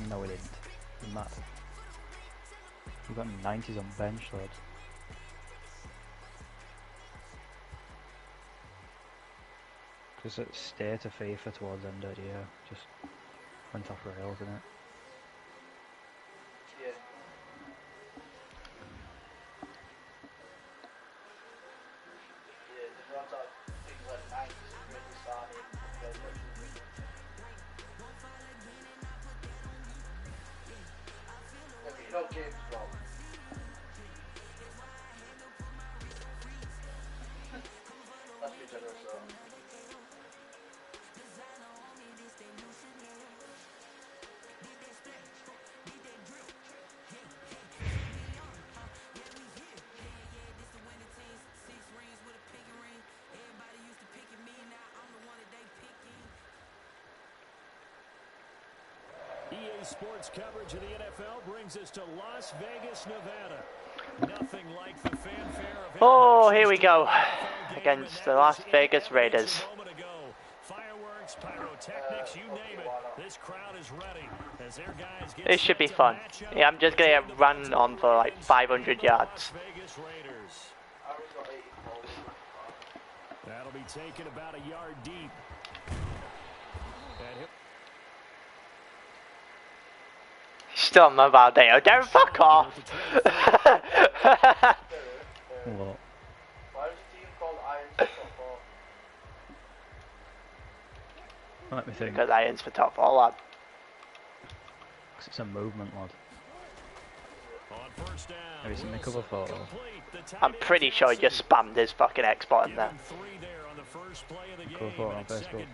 No, we didn't. You're mad. We've got 90s on bench, lad. Because it's state of FIFA towards the end of the year. Just went off rails, innit? Yeah. Yeah, the ones that things like 90s and really starting compared to yeah, but you know games well. Let's be generous though. EA Sports coverage of the NFL brings us to Las Vegas, Nevada. Nothing like the fanfare of oh, here we go against the Las Vegas Raiders. Fireworks, pyrotechnics, you name it. This crowd is ready as their guys get This should be fun. Yeah, I'm just gonna get run on for like 500 yards. That'll be taken about a yard deep. Still on mobile data. Don't fuck off. What? Why is the team called Iron Football? Let me think. Because Irons for top 4, lad. Because it's a movement, lad. Have you seen the cover photo? I'm pretty sure you just spammed his fucking X button there. Cover photo on Facebook.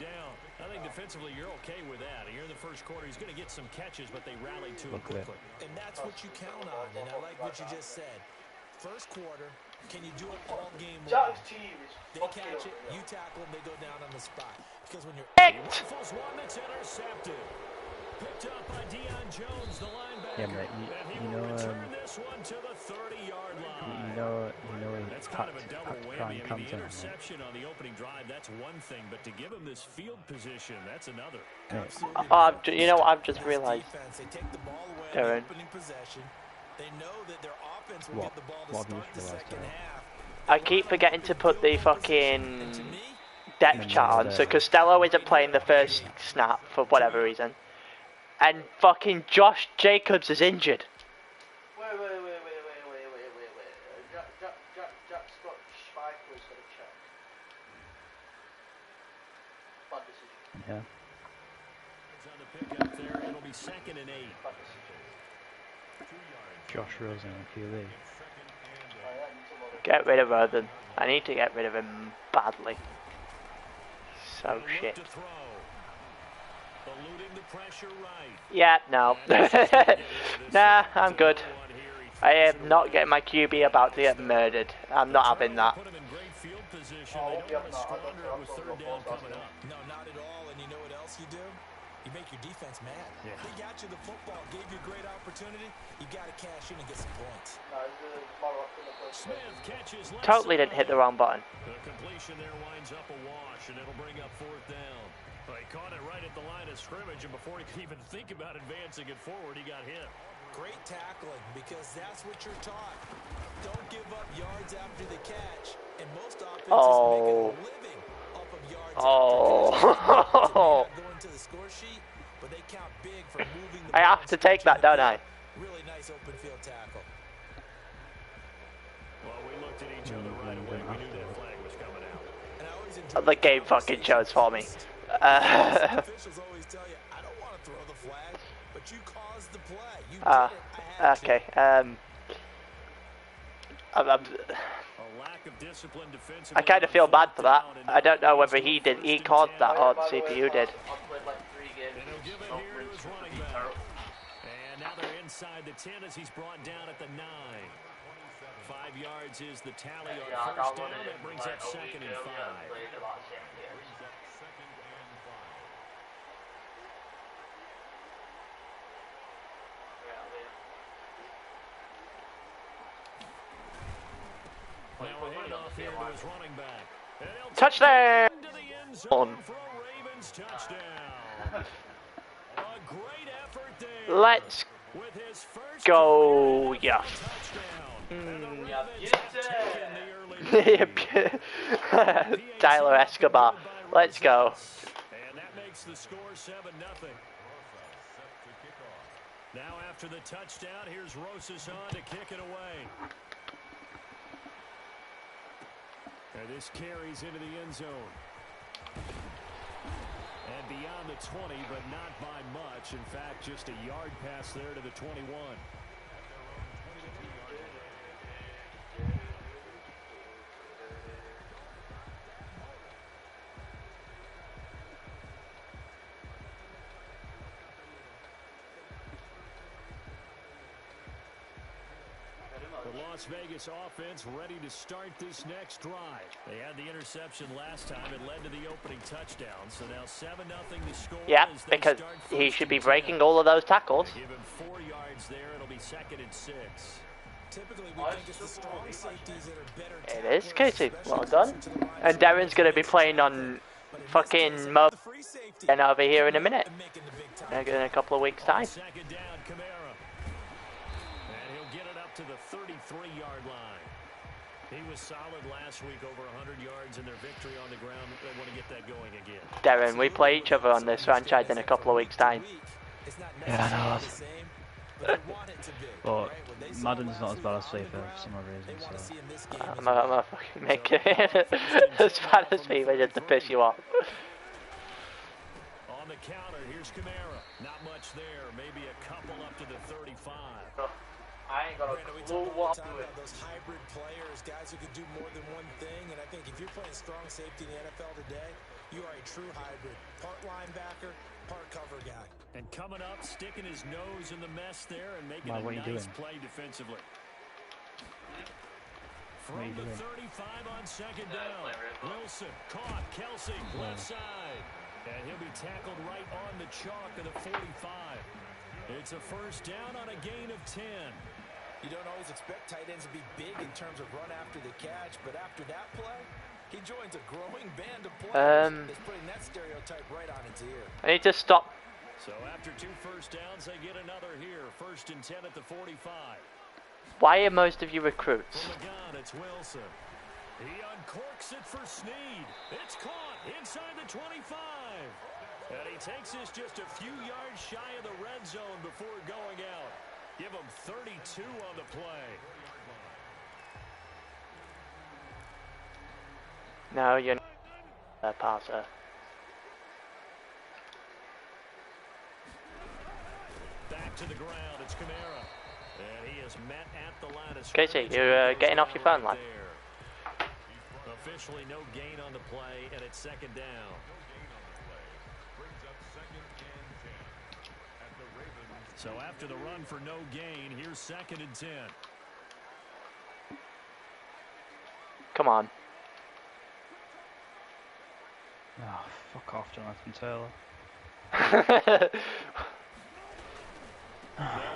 I think defensively you're okay with that. Here in the first quarter, he's going to get some catches, but they rallied to him quickly. And that's what you count on, and I like what you just said. First quarter, can you do it all game long? They catch it, you tackle them, they go down on the spot. Because when you're rifles one that's intercepted. Picked up by Deion Jones, the linebacker. Yeah, mate, you know, this one to the 30-yard line. you know, That's kind of a double whammy. I mean, the interception on the opening drive, that's one thing, but to give him this field position, that's another. You know what I've just realised? They take the ball away in the opening possession. They know that their offense will get the ball to start the second half. I keep forgetting to put the fucking depth chart on, so Costello isn't playing the first snap for whatever reason. And fucking Josh Jacobs is injured. Wait. Jack Scott Schmeichel's got a check. Bad decision. Yeah. On the pickup there, it'll be 2nd and 8. Bad decision. Josh Rosen on QB. Get rid of Rosen. I need to get rid of him badly. So shit. Yeah, no. Nah, I'm good. I am not getting my QB about to get murdered. I'm not having that. No, not at all. And you know what else you do? You make your defense mad. Yeah. They got you the football, gave you a great opportunity. You got to cash in and get some points. Totally didn't hit the wrong button. The completion there winds up a wash, and it'll bring up 4th down. He caught it right at the line of scrimmage, and before he could even think about advancing it forward, he got hit. Great tackling, because that's what you're taught. Don't give up yards after the catch, and most offenses make a living off of yards after going to the score sheet, but they count big for moving the I have to take that, don't I? Really nice open field tackle. Well, we looked at each other right away. We knew that flag was coming out. And I always enjoy the game fucking chose for me. Officials always tell you, I don't want to throw the flag, but you caused the play. You did it. Okay. I kind of feel bad for that. I don't know whether he did. He caused that or the CPU did. And now they're inside the 10 as he's brought down at the 9. 5 yards is the tally on first down. That brings up 2nd and 5. Touchdown! A great effort there. Let's With his first go. Yeah. Tyler Escobar. Let's go. And that makes the score 7-0. Now after the touchdown, here's Rosas on to kick it away. And this carries into the end zone. And beyond the 20, but not by much. In fact, just a yard pass there to the 21. The Las Vegas offense ready to start this next drive. They had the interception last time. It led to the opening touchdown. So now 7-0 to score. Yeah, because he should be breaking all of those tackles. Give him 4 yards there. It'll be 2nd and 6. Typically, we think it's the strong safeties that are better. It is, Casey. Well done. And Darren's going to be playing on fucking Mo and over here in a minute. In a couple of weeks' time. Second down, Kamara. And he'll get it up to the 33-yard line. He was solid last week, over 100 yards in their victory on the ground. They want to get that going again. Darren, we play each other on this franchise in a couple of weeks' time. Yeah, I know. But Madden's not as bad as FIFA for some reason, so... I'm a fucking make it as bad as FIFA just to piss you off. On the counter, here's Kamara. Not much there, maybe a couple up to the 35. I ain't got a clue what to do it. Those hybrid players, guys who can do more than one thing, and I think if you're playing strong safety in the NFL today, you are a true hybrid. Part linebacker, part cover guy. And coming up, sticking his nose in the mess there and making Wow, a nice play defensively. From the 35 on second down, Wilson caught, Kelsey left side. And he'll be tackled right on the chalk of the 45. It's a first down on a gain of 10. You don't always expect tight ends to be big in terms of run after the catch, but after that play, he joins a growing band of players that's putting that stereotype right on its ear. I need to stop. So after 2 first downs, they get another here. 1st and 10 at the 45. Why are most of you recruits? From the gun, it's Wilson. He uncorks it for Snead. It's caught inside the 25. And he takes this just a few yards shy of the red zone before going out. Give him 32 on the play. No, you're not a passer. Back to the ground, it's Kamara. And he is met at the line of Casey, scrimmage. you're getting off your phone, lad. Officially no gain on the play, and it's 2nd down. So after the run for no gain, here's 2nd and 10. Come on. Oh, fuck off, Jonathan Taylor.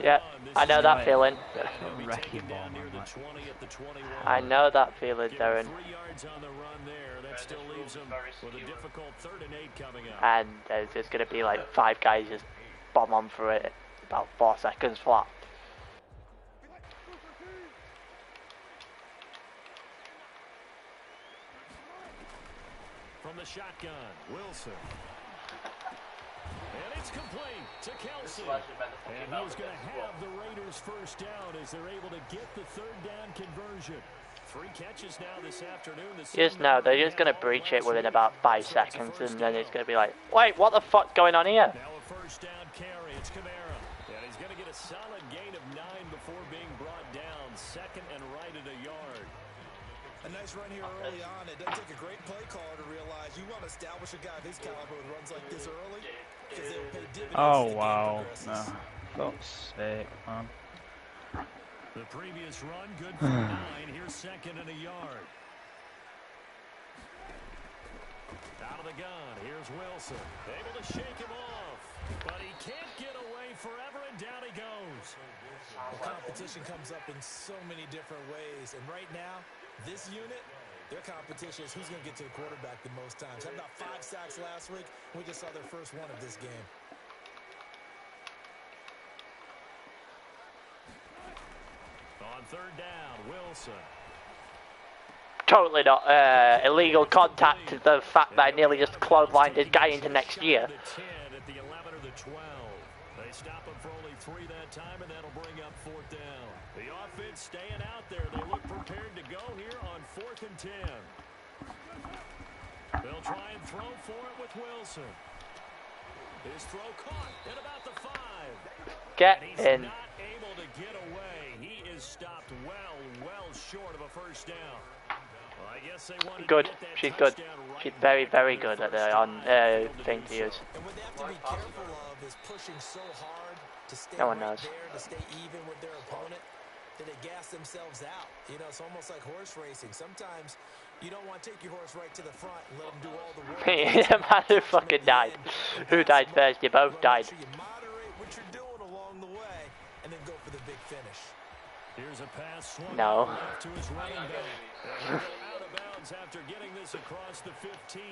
Yeah, I know that feeling. Wrecking ball, man. I know that feeling, Darren. 3 yards on the run there. That still leaves him with a difficult 3rd and 8 coming up. And there's just going to be like 5 guys just bomb on for it. About 4 seconds flat. From the shotgun, Wilson. And it's complete to Kelsey. And he's going to have the Raiders first down as they're able to get the 3rd down conversion. 3 catches now this afternoon. Just know they're just going to breach it within about 5 seconds, and then it's going to be like, wait, what the fuck's going on here? Now a first down carry. It's Kamara. And he's going to get a solid gain of 9 before being brought down. 2nd and right at a yard. A nice run here early on. It doesn't take a great play caller to realize you want to establish a guy of his caliber with runs like this early, because they'll pay dividends. Oh, wow. No. Fuck's sake, man. The previous run, good for 9. Here's 2nd and a yard. Out of the gun, here's Wilson. Able to shake him off, but he can't get away forever, and down he goes. The competition comes up in so many different ways, and right now, this unit, their competition is who's going to get to the quarterback the most times. Had about 5 sacks last week, and we just saw their first one of this game. On third down, Wilson. Totally not illegal contact. The fact that I nearly just clotheslined this guy into next year. At the 11 or the 12. They stop him for only 3 that time, and that'll bring up 4th down. The offense staying out there. They look prepared to go here on 4th and 10. They'll try and throw for it with Wilson. His throw caught at about the 5. Get He's in. not able to get away. He is stopped well short of a first down. Well, I guess they wanted Good. to get that She's good. touchdown right She's there. very good at the on thing to use. And what they have to be careful of is pushing so hard to stay No one right knows. there, to stay even with their opponent, that they gas themselves out. You know, it's almost like horse racing. Sometimes you don't want to take your horse right to the front and let them do all the work. The man who fucking died. Who died first? You both died. Make sure you moderate what you're doing along the way and then go for the big finish. Here's a pass swung No. left to his running back. And he'll go out of bounds after getting this across the 15.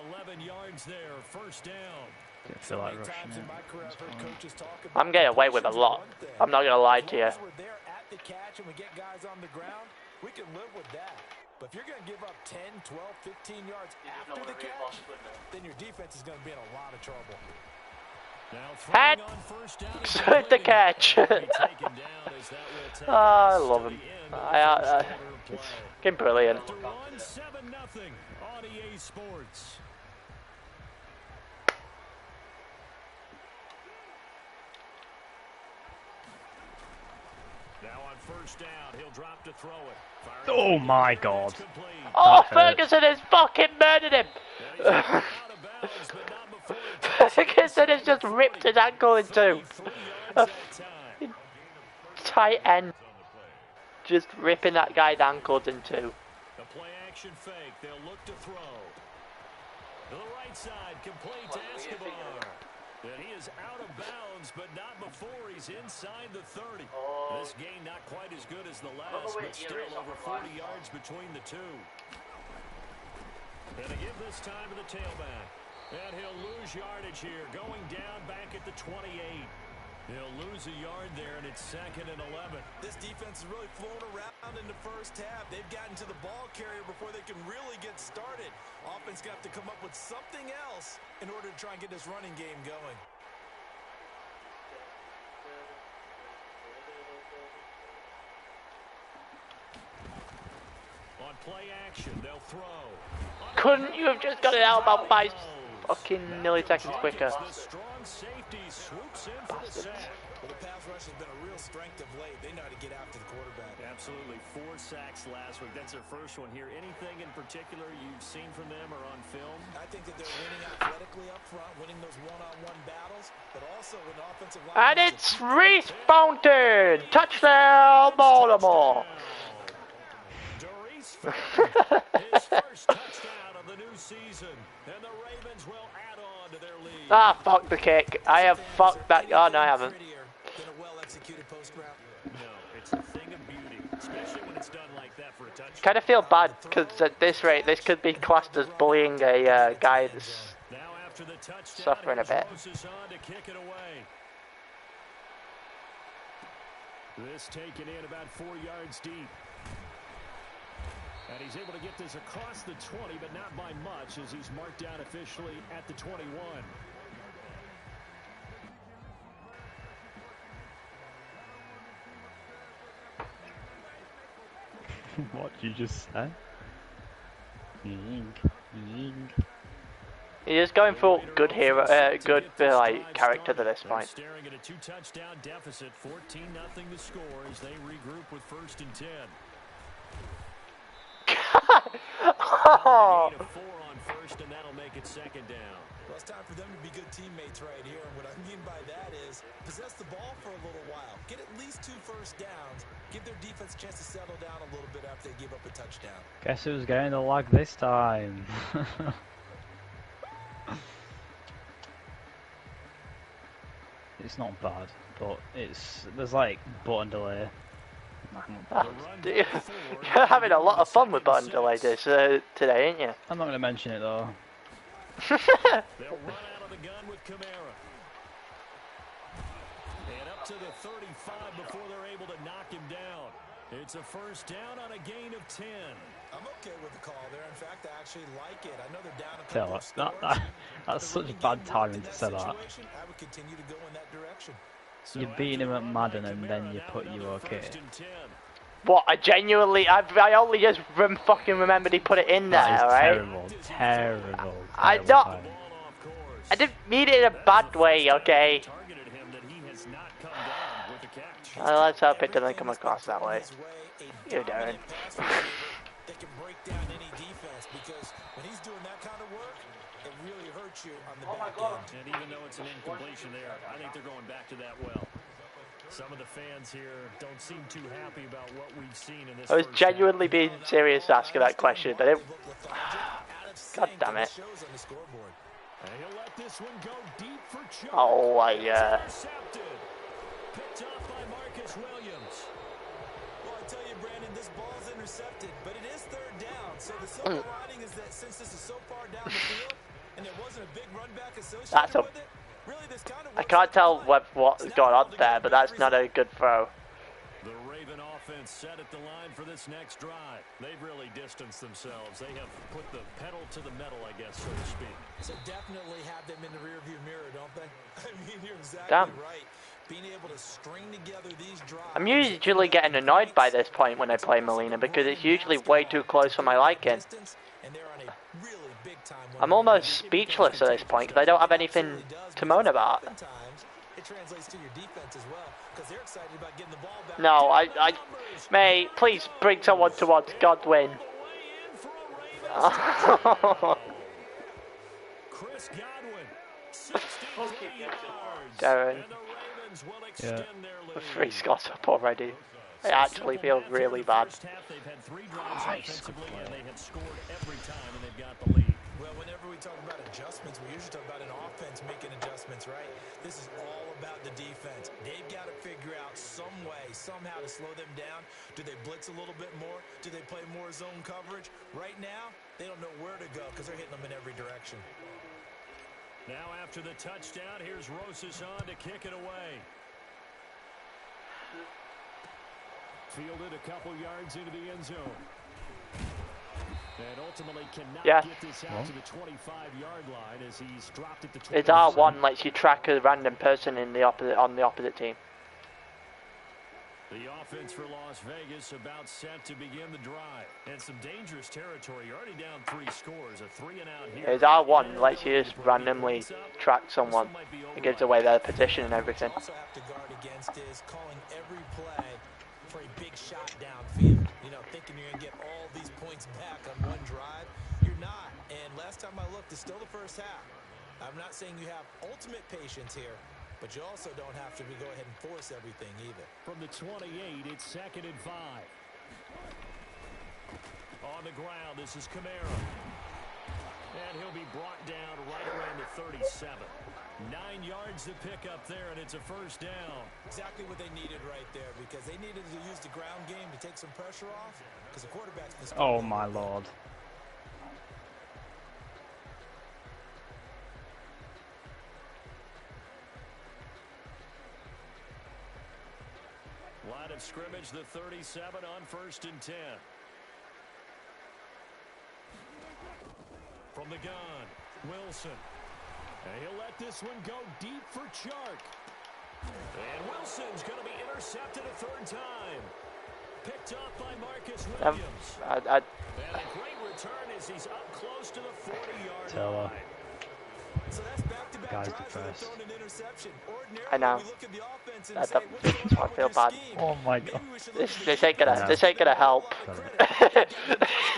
11 yards there, first down. Didn't feel like Many rushing times in it. my career, I've heard coaches talk about I'm getting away with a lot. I'm not gonna lie to you. as long as we're there at the catch and we get guys on the ground, we can live with that. But if you're going to give up 10, 12, 15 yards after the catch, then your defense is going to be in a lot of trouble. Now Head. throwing on first down is Hit the completed. catch. Taken down as that will take I us love to him. the end of the first quarter of play. Fucking brilliant. After one, 7-0 on EA Sports. Now on first down, he'll drop to throw it. Firing Oh from my the God. it's complete. Oh, That hurt. Ferguson has fucking murdered him. And he's out of bounds, but not before he takes it Ferguson has just ripped his ankle in two. 33 yards A that time. tight end. Just ripping that guy's ankles in two. The play action fake. They'll look to throw. To the right side, complete to Escobar. And he is out of bounds, but not before he's inside the 30. This gain not quite as good as the last, but still over 40 yards between the two. And to give this time to the tailback. And he'll lose yardage here, going down back at the 28. He'll lose a yard there, and it's 2nd and 11. This defense is really flown around in the first half. They've gotten to the ball carrier before they can really get started. Offense got to come up with something else in order to try and get this running game going. On play action, they'll throw. Couldn't you have just got it out about 5 fucking milliseconds quicker? The strong safety swoops in for the sack. Well, the pass rush has been a real strength of late. They know how to get after the quarterback. Absolutely. 4 sacks last week. That's their first one here. Anything in particular you've seen from them or on film? I think that they're winning athletically up front, winning those one-on-one battles, but also with offensive line. And it's Reese Fountain! Touchdown, Baltimore! Doris Fountain, his first touchdown of the new season. And the Ravens will add on to their lead. Ah, fuck the kick. I have fucked that. Oh, no, I haven't. Than a well-executed post route. No, it's a thing of beauty, especially when it's done like that for a touchdown. Kind of feel bad because at this rate, this could be classed as bullying a guy that's Now after the touchdown, suffering a bit. here's Roses on to kick it away. This taken in about 4 yards deep. And he's able to get this across the 20, but not by much as he's marked down officially at the 21. What did you just say? Yink, yink. He's just going for good hero, good like character to this They're point. staring at a 2-touchdown deficit, 14-0 to score as they regroup with 1st and 10. Oh. Gain of 4 on first, and that'll make it 2nd down. Well, it's time for them to be good teammates right here. And what I mean by that is possess the ball for a little while. Get at least 2 first downs. Give their defense a chance to settle down a little bit after they give up a touchdown. Guess who's getting the lag this time? It's not bad, but there's like button delay. You're having a lot of fun with button delay this today, ain't you? I'm not going to mention it though. They'll run out of the gun with Kamara. And up to the 35 before they're able to knock him down. It's a first down on a gain of 10. I'm okay with the call there. In fact, I actually like it. I know they're down a Tell couple you of what, scores. that's such bad timing to say that. I would continue to go in that direction. So You're beating him at Madden and then you put you okay. What? I genuinely, I only just fucking remembered he put it in there, That is right? terrible. I don't. I didn't mean it in a bad way, okay? Let's hope it doesn't come across that way. You Darren. They can break down any defense because when he's doing that kind of work, it really hurts you on the back end. And even though it's an incompletion there, I think they're going back to that well. Some of the fans here don't seem too happy about what we've seen in this. I was genuinely being serious asking that question. I didn't. God damn it. He'll let this one go deep for Chuck. Oh, yeah. Picked off by Marcus Williams. Well, I tell you, Brandon, this ball's intercepted, but it is third down. So the silver lining is that since this is so far down the field, and there wasn't a big run back associated with it, really this kind of I can't tell what's going on there, but that's not a good throw. The Raven offense set at the line for this next drive. They've really distanced themselves. They have put the pedal to the metal, I guess, so to speak. So definitely have them in the rearview mirror, don't they? I mean, you're exactly right. Being able to string together these drives. I'm usually getting annoyed by this point when I play Molina because it's usually way too close for my liking. I'm almost speechless at this point because I don't have anything to moan about. It translates to your defense as well because they're excited about getting the ball back. No, mate, please bring someone towards Godwin. Chris Godwin, 63 yards. Darren. Yeah. The 3 scores up already. I actually feel really bad. They've had 3 drives offensively and they have scored every time and they've got the lead. Well, whenever we talk about adjustments, we usually talk about an offense making adjustments, right? This is all about the defense. They've got to figure out some way, somehow to slow them down. Do they blitz a little bit more? Do they play more zone coverage? Right now, they don't know where to go because they're hitting them in every direction. Now after the touchdown, here's Rosas on to kick it away. Fielded a couple yards into the end zone. And ultimately cannot get this out to the 25-yard line as he's dropped at the 20. It's R1 lets you track a random person in the opposite team. The offense for Las Vegas about set to begin the drive. And some dangerous territory. You're already down 3 scores. A 3-and-out here. It's R1 lets you just randomly track someone. It gives away their position and everything. Also have to guard against is calling every play for a big shot downfield. You know, thinking you're going to get all these points back on one drive. You're not. And last time I looked, it's still the first half. I'm not saying you have ultimate patience here, but you also don't have to go ahead and force everything either. From the 28, it's 2nd and 5. On the ground, this is Kamara. And he'll be brought down right around the 37. 9 yards to pick up there, and it's a first down. Exactly what they needed right there because they needed to use the ground game to take some pressure off because the quarterback's been... Oh, my Lord. Line of scrimmage, the 37 on 1st and 10. From the gun, Wilson. And he'll let this one go deep for Chark. And Wilson's going to be intercepted a 3rd time. Picked off by Marcus Williams. And a great return as he's up close to the 40-yard line. So that's back-to-back Guys drives that have depressed. thrown an interception. I know. We look at the offense and That's say, what's going on I feel with your bad. scheme? Oh my God. Maybe we should look at the This ain't gonna help. Sorry.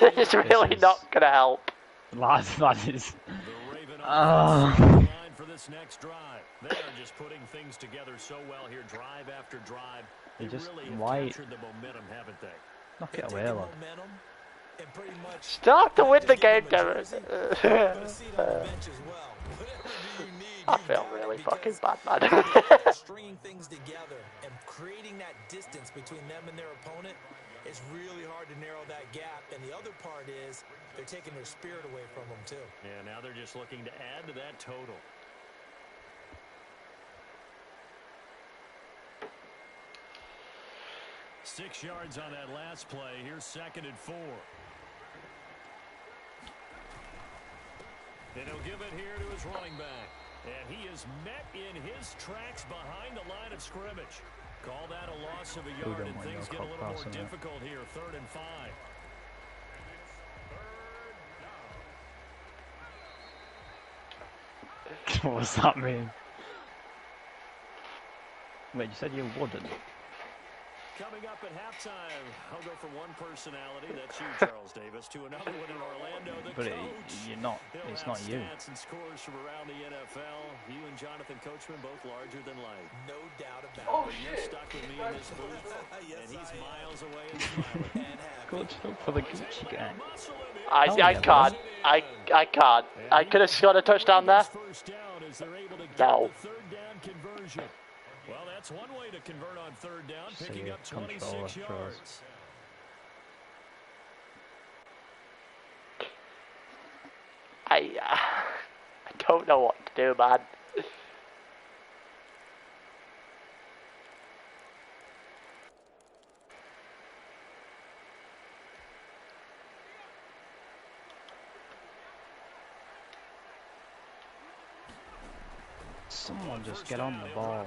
It's really not gonna help. That is... The Raven Oh. offense line for this next drive. They are just putting things together so well here, drive after drive. They Just really have white. captured the momentum, haven't they? Knock it away, lad. Start to win the game, Darren. I feel really fucking bad, man. Stringing things together and creating that distance between them and their opponent is really hard to narrow that gap. And the other part is they're taking their spirit away from them too. Yeah, now they're just looking to add to that total. 6 yards on that last play. Here's 2nd and 4. And he'll give it here to his running back. And he is met in his tracks behind the line of scrimmage. Call that a loss of a yard, and things get a little more difficult here. 3rd and 5. What does that mean? Wait, you said you wouldn't? Coming up at halftime, I'll go from one personality, that's you, Charles Davis, to another one in Orlando, the But coach. you're not. It's not you. Stats and scores from around the NFL. You and Jonathan Coachman both larger than life. No doubt about Oh it. You're shit! stuck with me in this booth, Yes, and he's I am. miles away and smiling. And happy. Good stuff for the Gucci gang. I can't. I can't. I could have scored a touchdown there. First down as they're able to get No. the 3rd down conversion. Well, that's one way to convert on 3rd down, So picking you up control 26 it, yards. I don't know what to do, man. Someone just get on the ball.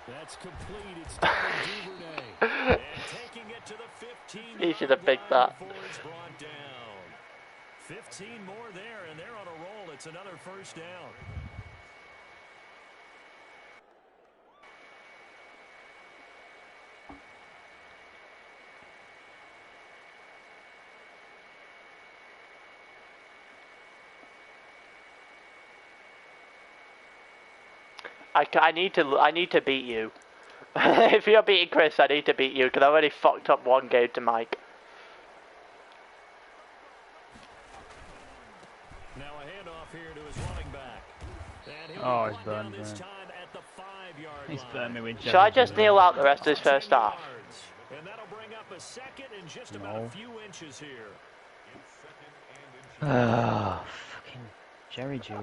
That's complete. It's Duvernay. And taking it to the 15. He should have picked that. Before it's brought down. 15 more there, and they're on a roll. It's another first down. I need to beat you. If you're beating Chris, I need to beat you because I already fucked up one game to Mike. Now a handoff here to his running back. And he'll Oh, be he's brought down burned this me. time at the 5-yard He's line. burned me with Should I just kneel out the rest of this first half? And that'll bring up a 2nd and just about No. a few inches here. Fucking Jerry Judy.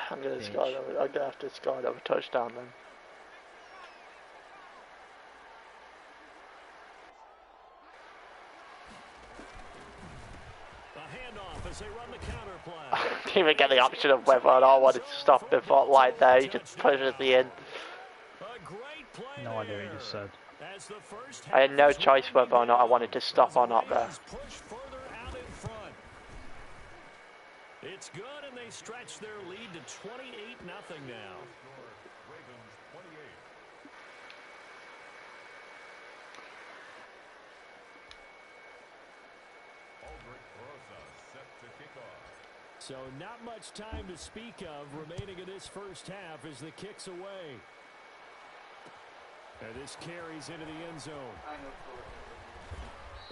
I'm gonna Bitch. have to score another touchdown then. A handoff as they run the counter play. Didn't even get the option of whether or not I wanted to stop before line there. He just pushes me in. A great play No idea what there. you just said. As the first I had no half is choice winding whether or not I down, wanted to stop or not there. Ravens push further out in front. It's good, and they stretch their lead to 28-0 now. So not much time to speak of remaining in this first half as the kick's away. And this carries into the end zone.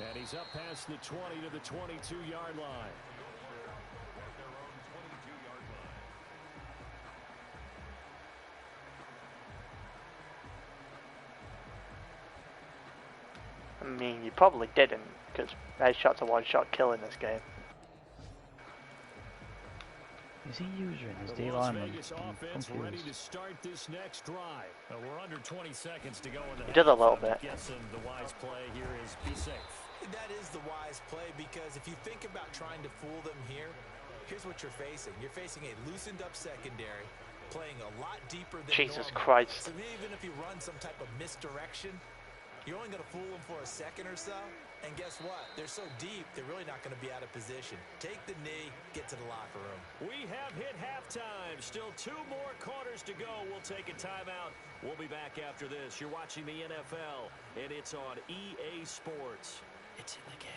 And he's up past the 20 to the 22-yard line. I mean, you probably didn't, because headshot's a one-shot kill in this game. Is he using his The D Las lineman? Vegas I'm offense ready to confused. start this next drive. We're under 20 seconds to go in the He did a little half. bit. I'm guessing the wise play here is be safe. That is the wise play because if you think about trying to fool them here, here's what you're facing. You're facing a loosened up secondary, playing a lot deeper than Jesus normal. Christ. So even if you run some type of misdirection, you're only going to fool them for a second or so. And guess what? They're so deep, they're really not going to be out of position. Take the knee, get to the locker room. We have hit halftime. Still 2 more quarters to go. We'll take a timeout. We'll be back after this. You're watching the NFL, and it's on EA Sports. It's in the game.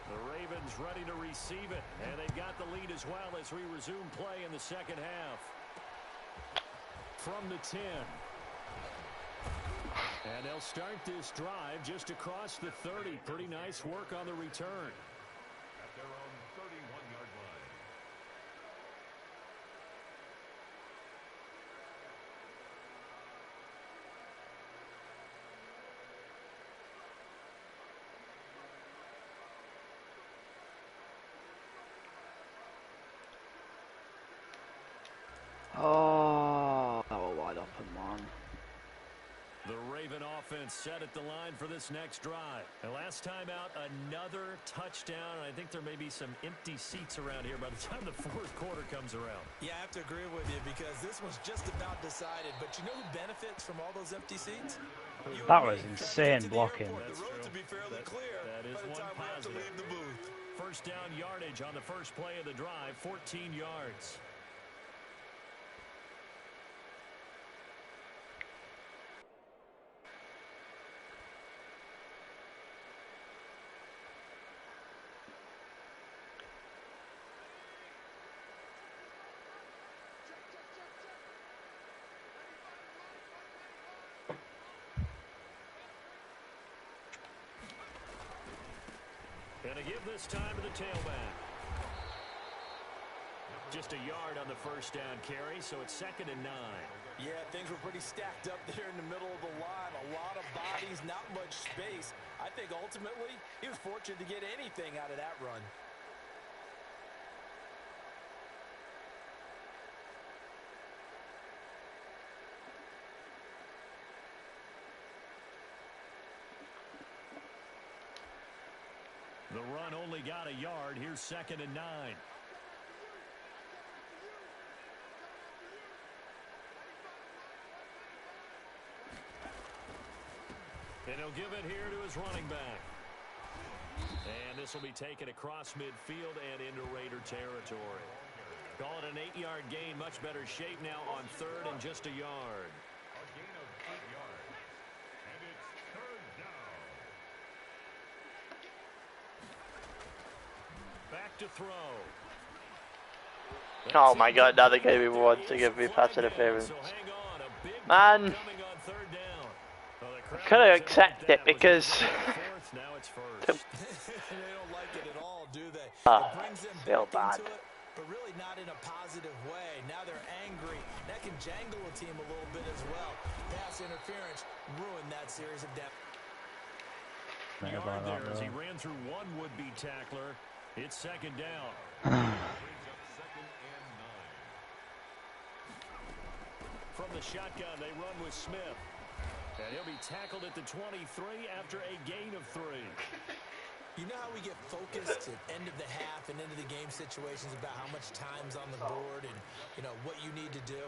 The Ravens ready to receive it, and they've got the lead as well as we resume play in the second half. From the 10. And they'll start this drive just across the 30. Pretty nice work on the return. At their own 31-yard line. Oh, that was wide open, man. The Raven offense set at the line for this next drive. And last time out, another touchdown. I think there may be some empty seats around here by the time the fourth quarter comes around. Yeah, I have to agree with you because this one's just about decided. But you know who benefits from all those empty seats? That was insane blocking. The road to be fairly clear That is by the one time we have to positive. leave the booth. First down yardage on the first play of the drive, 14 yards. Gonna give this time to the tailback. Just a yard on the first down carry, so it's 2nd and 9. Yeah, things were pretty stacked up there in the middle of the line. A lot of bodies, not much space. I think ultimately he was fortunate to get anything out of that run. The run only got a yard. Here's 2nd and 9. And he'll give it here to his running back. And this will be taken across midfield and into Raider territory. Call it an 8-yard gain. Much better shape now on 3rd and just a yard. A gain of 8 yards. And it's 3rd down. Back to throw. Oh my god, now they're going to be one to give me pass interference. Man, I could have accepted it because They don't like it at all, do they? Ah, It brings them feel back bad. into it, but really not in a positive way. Now they're angry. That can jangle a team a little bit as well. Pass interference ruined that series of depth. Yard there as he ran through one would-be tackler. It's 2nd down. Brings up 2nd and 9. From the shotgun, they run with Smith. And he'll be tackled at the 23 after a gain of 3. You know how we get focused at end of the half and into the game situations about how much time's on the board and, you know, what you need to do?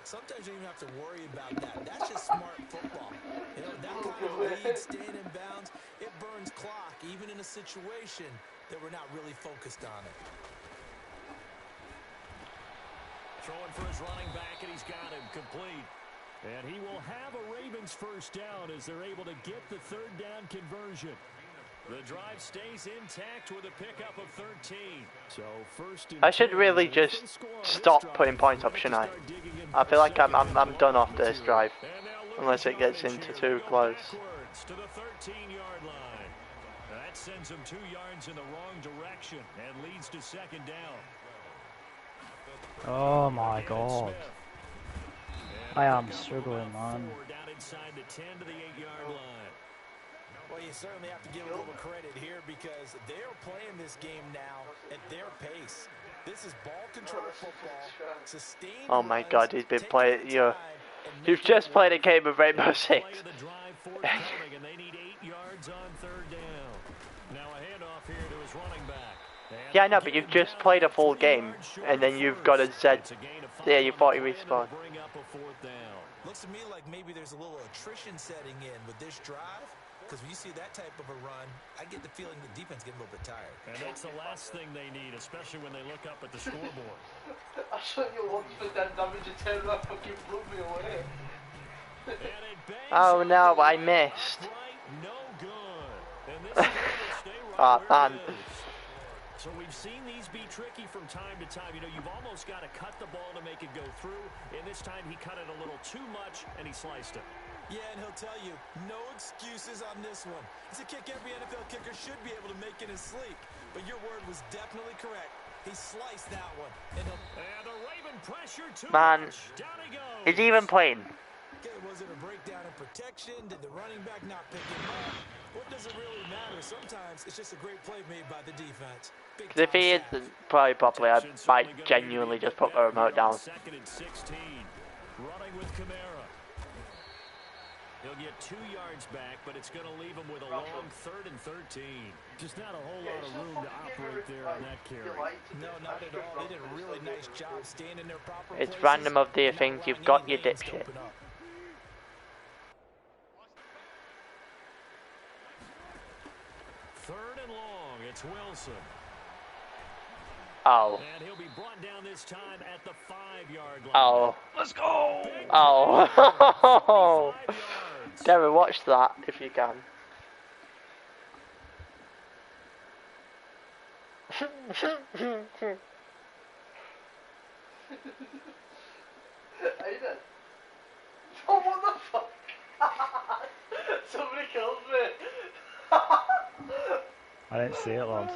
Sometimes you don't even have to worry about that. That's just smart football. You know, that kind of lead, staying in bounds, it burns clock, even in a situation that we're not really focused on it. Throwing for his running back, and he's got him complete. And he will have a Ravens first down as they're able to get the 3rd down conversion. The drive stays intact with a pickup of 13. So first and I should really just stop putting points up, shouldn't I? I feel like I'm done after this drive, unless it gets into too close. To the 13-yard line. That sends him 2 yards in the wrong direction and leads to 2nd down. Oh my god. I am struggling, man. Down inside the 10 to the 8-yard line. Well, you certainly have to give a little credit here because they're playing this game now at their pace. This is ball control football. Sustained Oh my runs, god, he's been taking playing. their time and You've making just it played a work. game of Rainbow Six. Play of the drive forthcoming, and they need 8 yards on 3rd down. Now a handoff here to his running back. And Yeah, I know, but you've just played a full game, and then you've got a Z. Yeah, you thought you respawned. Bring up a 4th down. Looks to me like maybe there's a little attrition setting in with this drive. Because when you see that type of a run, I get the feeling the defense getting a little bit tired. And that's the last thing they need, especially when they look up at the scoreboard. I shot you once for 10 damage and turned around fucking blew me away. And it bangs Oh on no, the I left, missed. right, no good. And this score will stay right Ah, where man. it is. So we've seen these be tricky from time to time. You know, you've almost got to cut the ball to make it go through. And this time he cut it a little too much, and he sliced it. Yeah, and he'll tell you, no excuses on this one. It's a kick every NFL kicker should be able to make in his sleep. But your word was definitely correct. He sliced that one. And the Raven pressure too Man, much. Down he goes. is he even playing? Was it a breakdown in protection? Did the running back not pick him up? What does it really matter? Sometimes it's just a great play made by the defense. Because if he isn't probably properly, I might genuinely just put the remote down. 2nd and 16. Running with Kamara. He'll get 2 yards back, but it's going to leave him with a long 3rd and 13. Just not a whole lot of room to operate there on that carry. No, not at all. They did a really nice job staying in their proper It's places. random of the things you've got, you dipshit. 3rd and long. It's Wilson. Oh. And he'll be brought down this time at the 5-yard line. Oh. Let's go! Oh. 5 yards. Darren, watch that if you can. Aiden. Oh, what the fuck? Somebody killed me. I didn't see it, lad.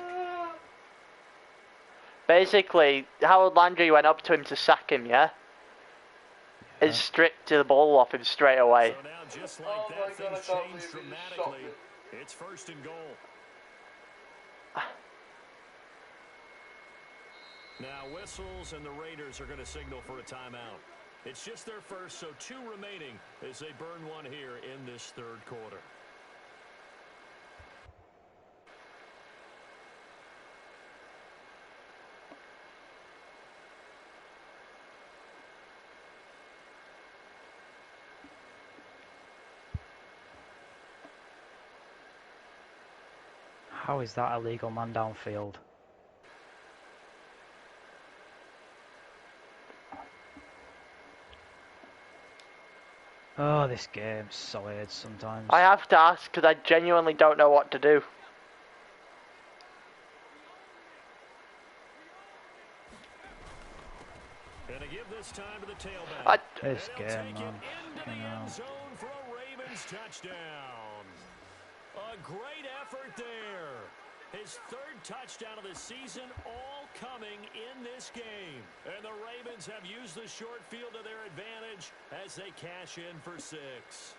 Basically, Howard Landry went up to him to sack him, yeah? And stripped the ball off him straight away. So now, just like Oh that, my God, things I can't changed believe he just dramatically. shot It's 1st and goal. Now whistles and the Raiders are going to signal for a timeout. It's just their first, so 2 remaining as they burn one here in this 3rd quarter. How is that a legal man downfield? Oh, this game's so weird sometimes. I have to ask because I genuinely don't know what to do. And to give this time to the tailback. This They'll game, take man. it into the end zone for a Ravens touchdown. A great effort there. His 3rd touchdown of the season, all coming in this game. And the Ravens have used the short field to their advantage as they cash in for 6.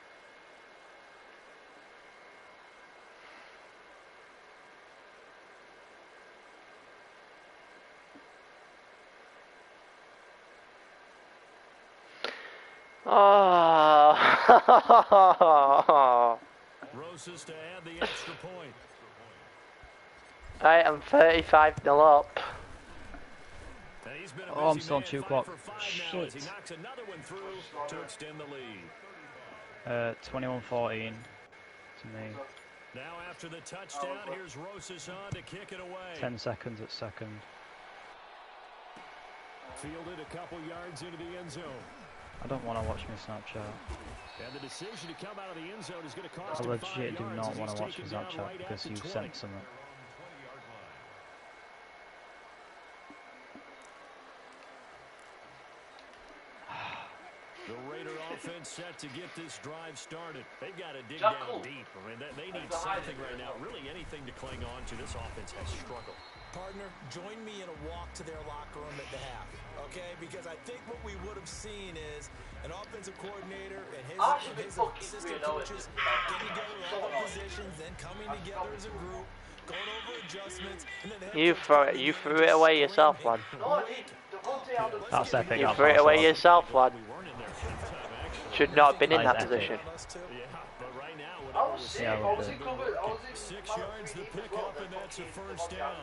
Oh. Roses to add the extra point. I am 35-0 up. And he's been a Oh, I'm busy still on man, 2 5 o'clock. for 5 now as he Shit. knocks another one through to extend the lead. 21-14 to me. Now after the touchdown, here's Roses on to kick it away. 10 seconds at second. Fielded a couple yards into the end zone. I don't want to watch my Snapchat. And the decision to come out of the end zone is going to cost I him 5 legit do yards not as want he's to watch my taken down Snapchat right because at you the 20. sent something. The Raider offense set to get this drive started. They've got to dig down deep. I mean, they need something right now, really anything to cling on to. This offense has struggled. Partner, join me in a walk to their locker room at the half, okay? Because I think what we would have seen is an offensive coordinator and his assistant coaches getting together all the positions, then coming together as a group, going over adjustments, and then the head You threw it away yourself, lad. No, I didn't. Devontae Adams. That's epic. You That's threw it away awesome. yourself, lad. We weren't in there for the time, actually. Should not have been in That that is epic. position. Yeah, but right now, I was sick. Yeah, I was we in did. cover. I was in 6 yards to pick up, and that's a first down.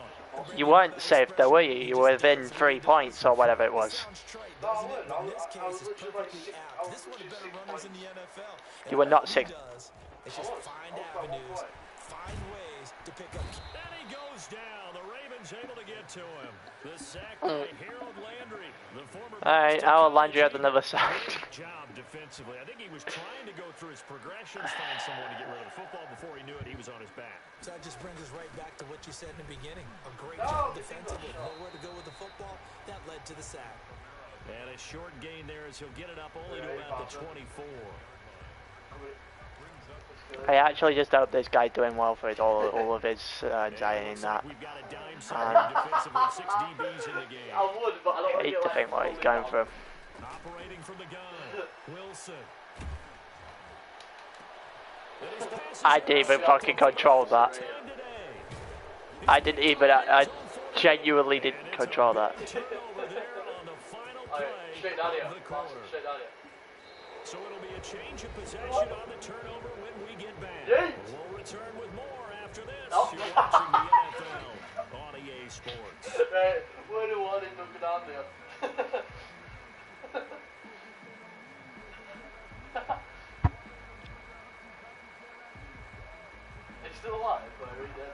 You weren't safe though, were you? You were within 3 points or whatever it was. sounds trite, No, I doesn't it? wasn't. But in this I case, was it's literally like perfectly six- apt. I was This is one of the better literally runners 6 in the NFL. And You were not all he sick. does is just find avenues, find ways to pick up. And he goes down. The Ravens able to get to him. The sack by Harold Landry. The former Alright, Boston Howard Landry had College another agent. sack. Great job defensively. I think he was trying to go through his progressions, find someone to get rid of the football. Before he knew it, he was on his back. So that just brings us right back to what you said in the beginning. A great job defensively, nowhere to go with the football. That led to the sack. And a short gain there as he'll get it up only to about the 24. I actually just hope this guy's doing well for it, all of his anxiety in that. We've got a dime second defensively, 6 DBs in the game. I would, but I don't I hate to think what he's going through. Operating from the gun, Wilson. And his pass is I didn't even fucking control that. time today. I didn't even. I genuinely didn't And it's a control that. big turnover there on the final Alright, play straight down here. of the quarter. Straight down here. So it'll be a change of possession on the turnover when we get back. Yeet. We'll return with more after this. Oh. You're watching the NFL on EA Sports. Right, where do I need looking down there? It's still alive, but are you dead?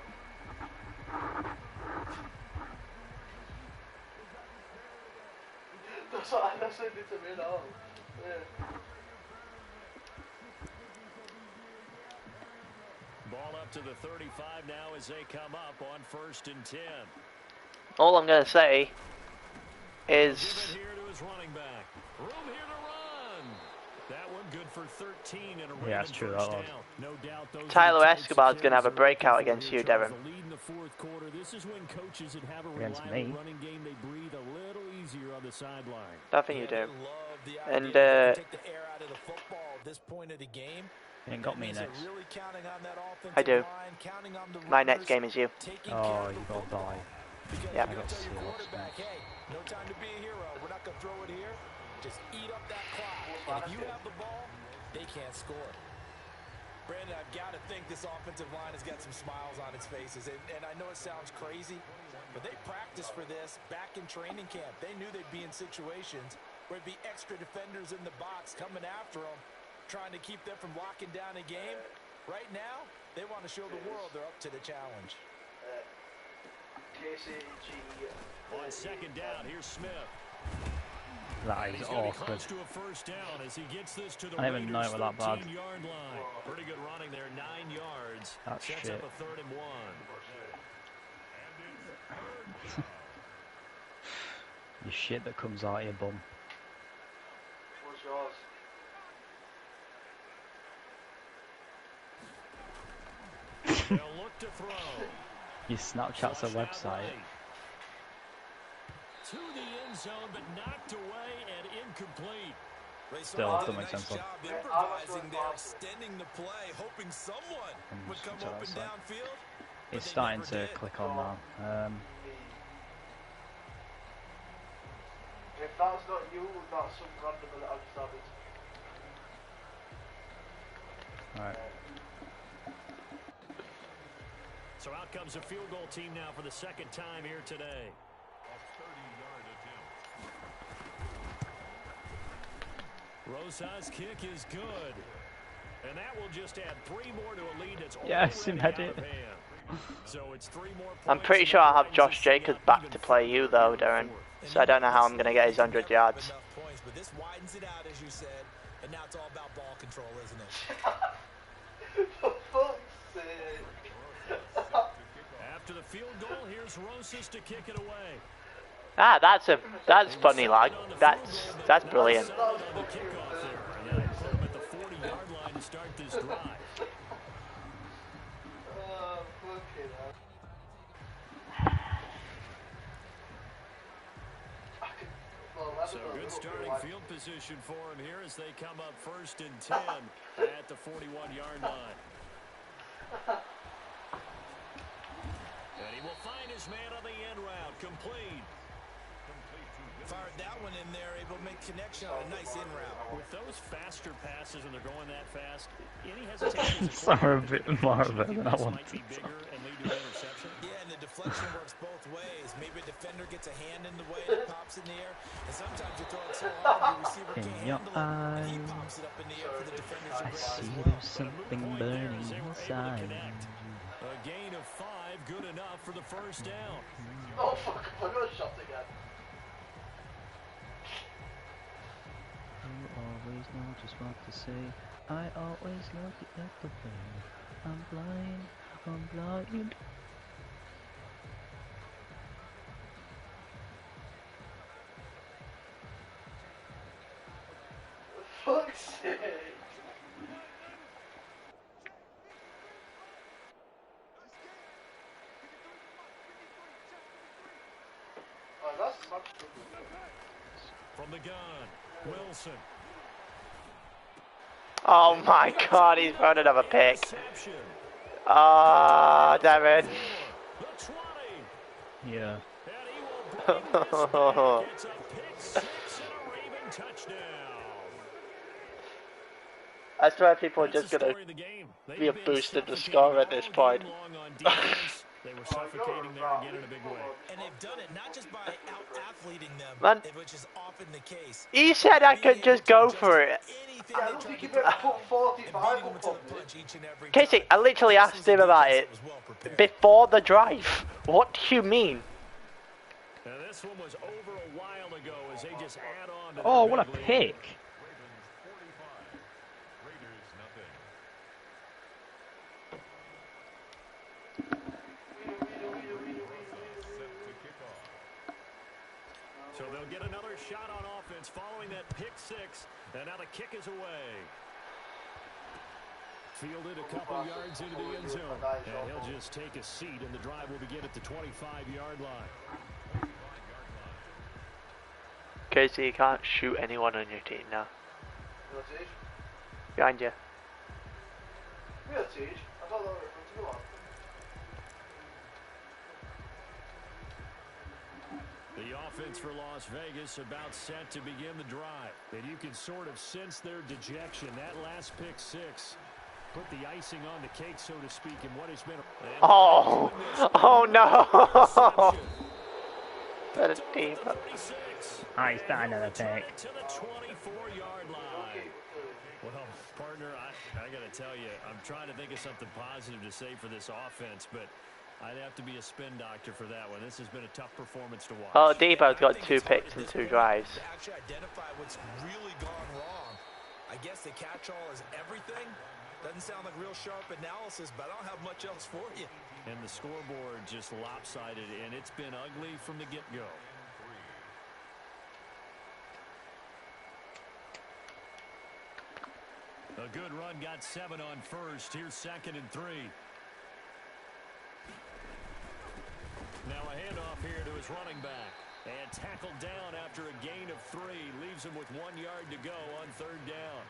That's what I said it to me now. Yeah. Ball up to the 35 now as they come up on 1st and 10. All I'm gonna say Give is it here to his running back. Room here to run. That one good for 13 and a Yeah, that's true, that first was. down. No doubt those Tyler are the types of Escobar's gonna have a carries they're looking breakout for against here, you, Charles. Darren. The lead in the 4th quarter. This is when coaches that have a Against reliable me. running game, they breathe a little easier on the sideline. I think you do. Love the And, idea that they take the air out of the football at this point of the game. You ain't got That me means they're next. really counting on that offensive I do. line, counting on the My next runners, game is you. taking Oh, care of you the got football. die. Because Yeah. you're I got gonna tell your sealed, quarterback, hey, no time to be a hero. We're not going to throw it here. Just eat up that clock. And if you have the ball, they can't score. Brandon, I've got to think this offensive line has got some smiles on its faces. And I know it sounds crazy, but they practiced for this back in training camp. They knew they'd be in situations where it'd be extra defenders in the box coming after them, trying to keep them from locking down a game. Right now, they want to show the world they're up to the challenge. On 2nd down, here's Smith. That He's is going to be awkward. close to a first down as he gets this to the I didn't even know it Raiders' was that bad. 13-yard line. Pretty good running there, 9 yards. That's Sets shit. up a 3rd and 1. You shit that comes out of your bum. What's yours? They'll look to throw. Your Snapchat's a Flushed out website. right. To the end zone, but knocked away and incomplete. Ray Still, Suarez don't did a make nice sense of. job improvising there, extending the play, hoping someone would come switch open outside. downfield. but It's they starting never to did. click on now. If that's not you, that's some random that I've started. Alright. So out comes a field goal team now for the 2nd time here today. A 30-yard attempt. Rosa's kick is good. And that will just add 3 more to a lead that's Yes, already him had out it. of hand. So it's 3 more I'm points pretty and sure the I'll have Titans Josh to stay Jacobs up back even to play you though, further Darren. in the 4th. So I don't know how I'm going to get his 100 yards. Enough points, but this widens it out, as you said, and now it's all about ball control, isn't it? For fuck's sake. After the field goal, here's Rosas to kick it away. Ah, that's funny, like that's brilliant. Solid on the kickoff there. And then put him at the 40-yard line to start this drive. Fucking hell. So good starting field position for him here as they come up 1st and 10 at the 41-yard line. And he will find his man on the end route, complete. Fired that one in there, able to make connection on a nice in route. With those faster passes and they're going that fast, any hesitation as a Sorry, a quarterback bit more of it thinking than I this wanted. might be bigger and lead to an interception? Yeah, and the deflection works both ways. Maybe a defender gets a hand in the way and it pops in the air. And sometimes you throw it so hard your receiver In can't your handle it. And he eyes, pops it up in the air for the defenders to I grab see as well. there's something Point there burning as they were able to inside. connect. A gain of 5, good enough for the first down. Oh fuck, I got shot again. You always know just what to say. I always look at the way. I'm blind, I'm blind. Fuck's sake. Oh, that's much From the gun, Wilson. Oh my God, he's thrown another pick. Interception. Ah, damn it. The 20. Yeah. And he will bring this back. It's a pick six and a Raven touchdown. I swear people are That's just the gonna story of the game. be They've a been boosted to suffocating score at this all point. game long on defense. They were suffocating there again in a big way. And they've done it not just by out-athleting them, Man, which is often the case. he said I Being could able just to go adjust for it. anything Yeah, I they don't tried think to he throw put at him, and 45 beating them up to on the me. punch each and every Casey, time. I literally This asked was a him about defense it that was well prepared. before the drive. What do you mean? Now this one was over a while ago as they just add on to Oh, their what a big lead. pick. Ravens 45, Raiders nothing. Process set to kick off. So they'll get another shot on offense following that pick six. And now the kick is away. Fielded a couple yards into the end zone. And he'll just take a seat, and the drive will begin at the 25-yard line. Casey, you can't shoot anyone on your team now. Behind you. Real teach. I thought that was a good one. The offense for Las Vegas about set to begin the drive. And you can sort of sense their dejection. That last pick six put the icing on the cake, so to speak, in what has been a... Oh, oh no. That's deep. Nice, that another pick. To the 24-yard line. Well, partner, I got to tell you, I'm trying to think of something positive to say for this offense, but I'd have to be a spin doctor for that one. This has been a tough performance to watch. Oh, Debo's got 2 picks and 2 drives. To actually identify what's really gone wrong. I guess the catch-all is everything. Doesn't sound like real sharp analysis, but I don't have much else for you. And the scoreboard just lopsided, and it's been ugly from the get-go. A good run, got 7 on first. Here's 2nd and 3. Now a handoff here to his running back. And tackled down after a gain of 3. Leaves him with 1 yard to go on 3rd down.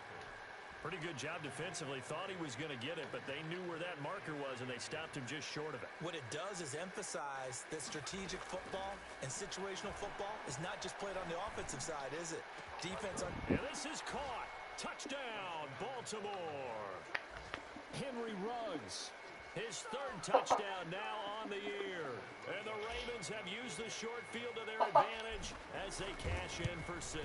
Pretty good job defensively. Thought he was going to get it, but they knew where that marker was, and they stopped him just short of it. What it does is emphasize that strategic football and situational football is not just played on the offensive side, is it? Defense on... And this is caught. Touchdown, Baltimore. Henry Ruggs. His 3rd touchdown now on the year. And the Ravens have used the short field to their advantage as they cash in for 6.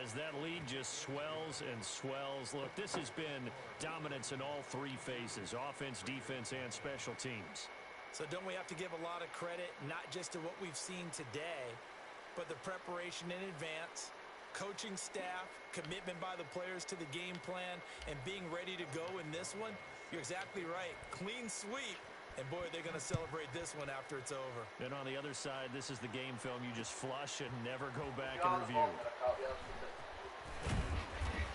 As that lead just swells and swells. Look, this has been dominance in all 3 phases, offense, defense, and special teams. So don't we have to give a lot of credit, not just to what we've seen today, but the preparation in advance, coaching staff, commitment by the players to the game plan, and being ready to go in this one? You're exactly right. Clean sweep. And boy, they're going to celebrate this one after it's over. And on the other side, this is the game film you just flush and never go back and review.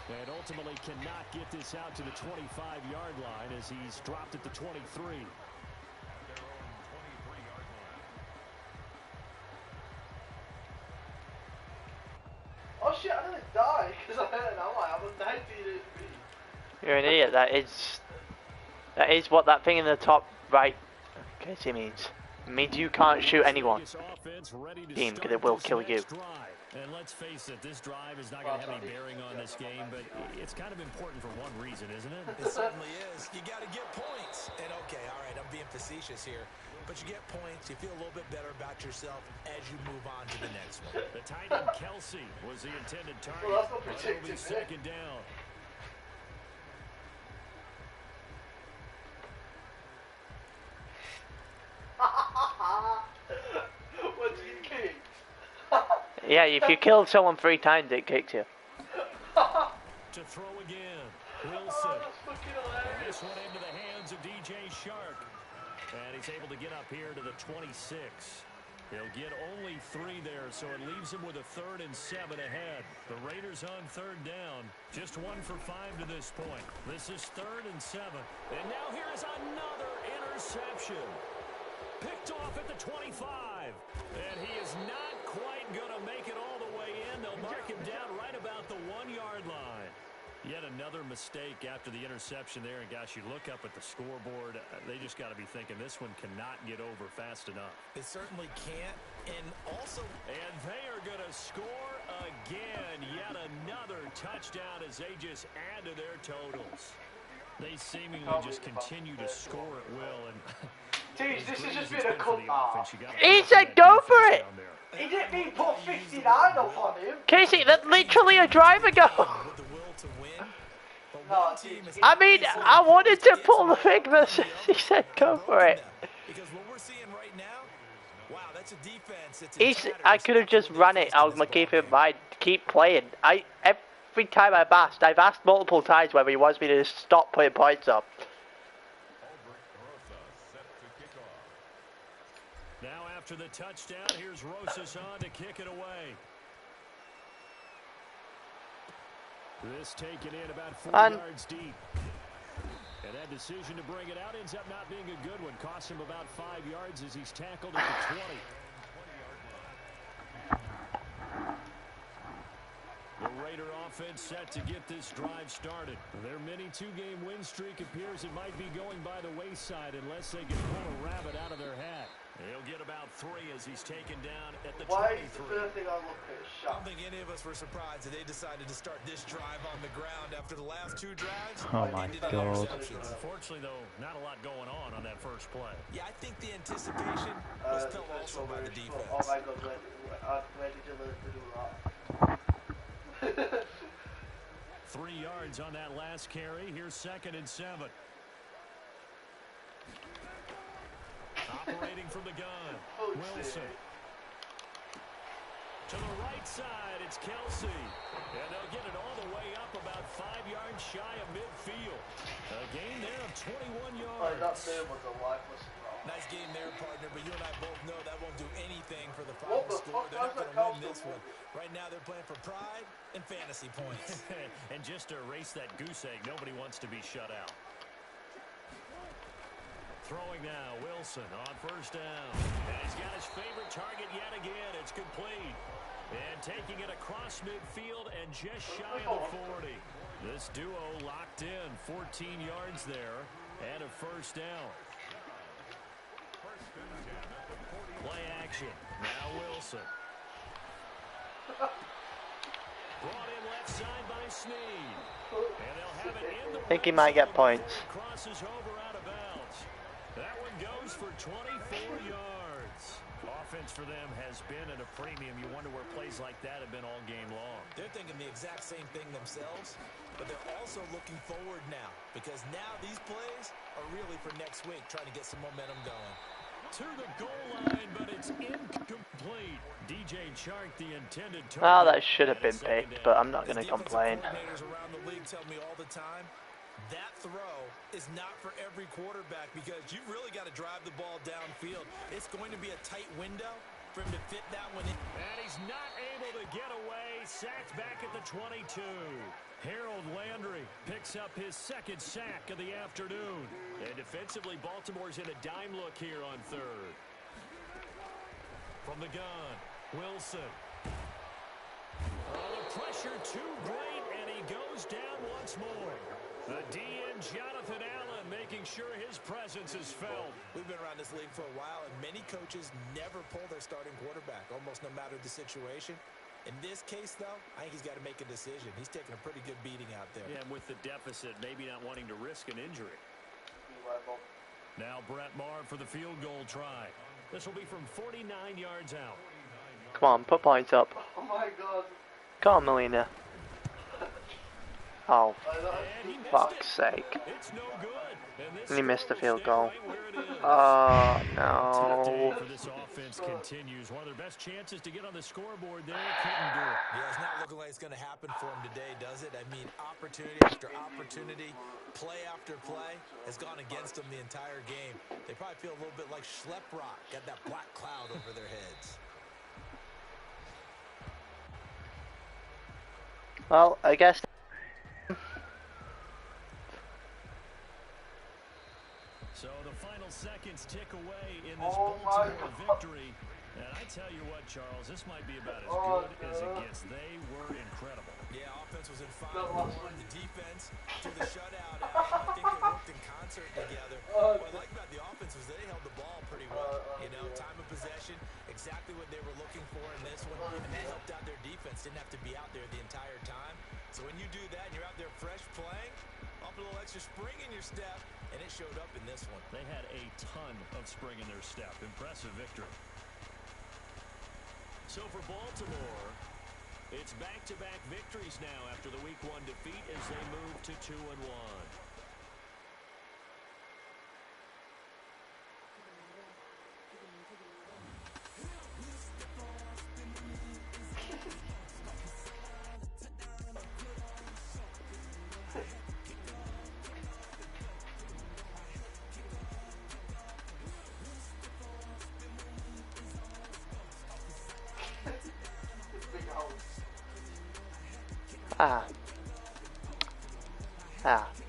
And ultimately cannot get this out to the 25-yard line as he's dropped at the 23. Oh shit, I nearly died because I heard that. I'm on 19 HP. You're an idiot. That is what that thing in the top right Casey means. It means you can't shoot anyone. Team, because it will kill you. And let's face it, this drive is not going to have any bearing on this game, but it's kind of important for one reason, isn't it? It certainly is. You got to get points. And okay, all right, I'm being facetious here. But you get points, you feel a little bit better about yourself as you move on to the next one. The tight end Kelsey was the intended target. Well, that's not It'll be predictive, 2nd down. What do you kick? Yeah, if you killed someone 3 times, it kicks you. To throw again. Wilson. Oh, that's fucking hilarious. This one into the hands of DJ Shark. And he's able to get up here to the 26. He'll get only 3 there, so it leaves him with a 3rd and 7 ahead. The Raiders on 3rd down. Just 1 for 5 to this point. This is 3rd and 7. And now here is another interception. Picked off at the 25. And he is not quite going to make it all the way in. They'll mark him down right about the 1-yard line. Yet another mistake after the interception there. And, gosh, you look up at the scoreboard. They just got to be thinking this one cannot get over fast enough. It certainly can't. And also... And they are going to score again. Yet another touchdown as they just add to their totals. They seemingly just continue to score at will. And Jeez, this has just been a comeback. He said go for it! He didn't mean put 59 up on him. Casey, that's literally a drive ago. With the will to win. But No, one team is I mean, I wanted to pull the thing, but he said go for it. Because what we're seeing right now, wow, that's a defense. I could have just run it. I was keeping in mind, keep playing. Every time I've asked multiple times whether he wants me to just stop putting points up. Now after the touchdown, here's Rosas on to kick it away. This taken in about 4 yards deep. And that decision to bring it out ends up not being a good one. Costs him about 5 yards as he's tackled at the 20. The Raider offense set to get this drive started. Their mini two-game win streak appears it might be going by the wayside unless they can pull a rabbit out of their hat. He'll get about 3 as he's taken down at the 23. Why is the first thing I looked at I shot? don't think any of us were surprised that they decided to start this drive on the ground after the last 2 drives. Oh my God. Unfortunately, though, not a lot going on that first play. Yeah, I think the anticipation was felt also by the defense. Oh my God, where did you learn to do that? 3 yards on that last carry. Here's 2nd and 7. Operating from the gun, Wilson. To the right side, it's Kelsey. And they'll get it all the way up about 5 yards shy of midfield. A gain there of 21 yards. That there was a lifeless throw. Nice game there, partner, but you and I both know that won't do anything for the final score. They're not going to win this one. Right now, they're playing for pride and fantasy points. And just to erase that goose egg, nobody wants to be shut out. Throwing now, Wilson on 1st down. And he's got his favorite target yet again. It's complete. And taking it across midfield and just shy of the 40. This duo locked in. 14 yards there and a 1st down. Play action. Now Wilson. Brought in left side by Snead. And they'll have it in the... I think he might get points. Crosses over out of bounds. That one goes for 24 yards. Offense for them has been at a premium. You wonder where plays like that have been all game long. They're thinking the exact same thing themselves, but they're also looking forward now because now these plays are really for next week, trying to get some momentum going. To the goal line, but it's incomplete. DJ Chark, the intended target. Well, that should have been picked, but I'm not going to complain. Coordinators around the league tell me all the time, that throw is not for every quarterback because you've really got to drive the ball downfield. It's going to be a tight window for him to fit that one in. And he's not able to get away. Sacked back at the 22. Harold Landry picks up his 2nd sack of the afternoon. And defensively, Baltimore's in a dime look here on 3rd. From the gun, Wilson. The pressure too great, and he goes down once more. The DN, Jonathan Allen, making sure his presence is felt. We've been around this league for a while, and many coaches never pull their starting quarterback, almost no matter the situation. In this case, though, I think he's got to make a decision. He's taking a pretty good beating out there. Yeah, and with the deficit, maybe not wanting to risk an injury. Now Brett Maher for the field goal try. This will be from 49 yards out. Come on, put points up. Oh my God. Come on, Melina. Oh, fuck's sake. It's no good. And he missed the field goal. Oh, no. For this offense continues. One of their best chances to get on the scoreboard there. Couldn't do it. Yeah, it's not looking like it's going to happen for him today, does it? I mean, opportunity after opportunity, play after play has gone against them the entire game. They probably feel a little bit like Schlep Rock, got that black cloud over their heads. Well, I guess... So the final seconds tick away in this Baltimore victory. And I tell you what, Charles, this might be about as good as it gets. They were incredible. Yeah, offense. offense was in fine Not last form. one. The defense threw the shutout out. I think they worked in concert together. Oh, What I like about the offense was they held the ball pretty well. You know, time of possession, exactly what they were looking for in this one, and that helped out their defense. Didn't have to be out there the entire time. So when you do that and you're out there fresh playing, up a little extra spring in your step, and it showed up in this one. They had a ton of spring in their step. Impressive victory. So for Baltimore, it's back-to-back victories now after the Week 1 defeat as they move to 2-1. Ah. Ah.